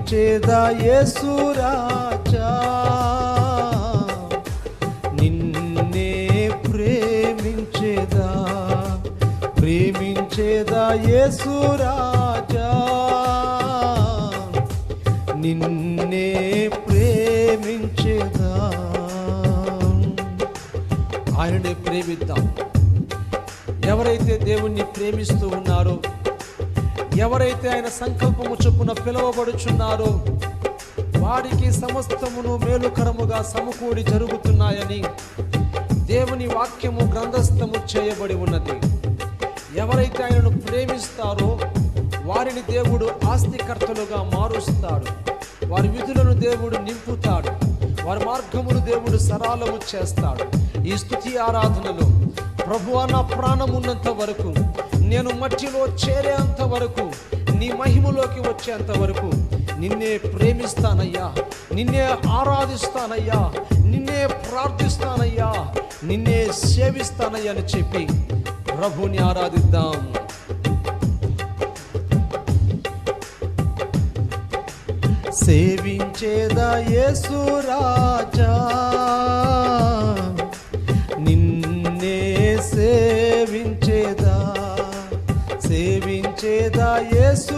ప్రేమించేదా యేసు రాజా, నిన్నే ప్రేమించేదా, ప్రేమించేదా యేసు రాజా, నిన్నే ప్రేమించేదా. ఆయననే ప్రేమిద్దాం. ఎవరైతే దేవుణ్ణి ప్రేమిస్తూ ఉన్నారో, ఎవరైతే ఆయన సంకల్పము చొప్పున పిలువబడుచున్నారో, వారికి సమస్తమును మేలుకరముగా సమకూడి జరుగుతున్నాయని దేవుని వాక్యము గ్రంథస్థము చేయబడి ఉన్నది. ఎవరైతే ఆయనను ప్రేమిస్తారో వారిని దేవుడు ఆస్తికర్తలుగా మారుస్తాడు. వారి విధులను దేవుడు నింపుతాడు. వారి మార్గమును దేవుడు సరళము చేస్తాడు. ఈ స్తుతి ఆరాధనలో ప్రభువా, నా ప్రాణం ఉన్నంత వరకు, నేను మట్టిలో చేరేంత వరకు, నీ మహిమలోకి వచ్చేంత వరకు నిన్నే ప్రేమిస్తానయ్యా, నిన్నే ఆరాధిస్తానయ్యా, నిన్నే ప్రార్థిస్తానయ్యా, నిన్నే సేవిస్తానయ్యా అని చెప్పి ప్రభుని ఆరాధిద్దాం. సేవించేదా యేసు రాజా, నిన్నే సేవించేదా, సేవించేదా యేసు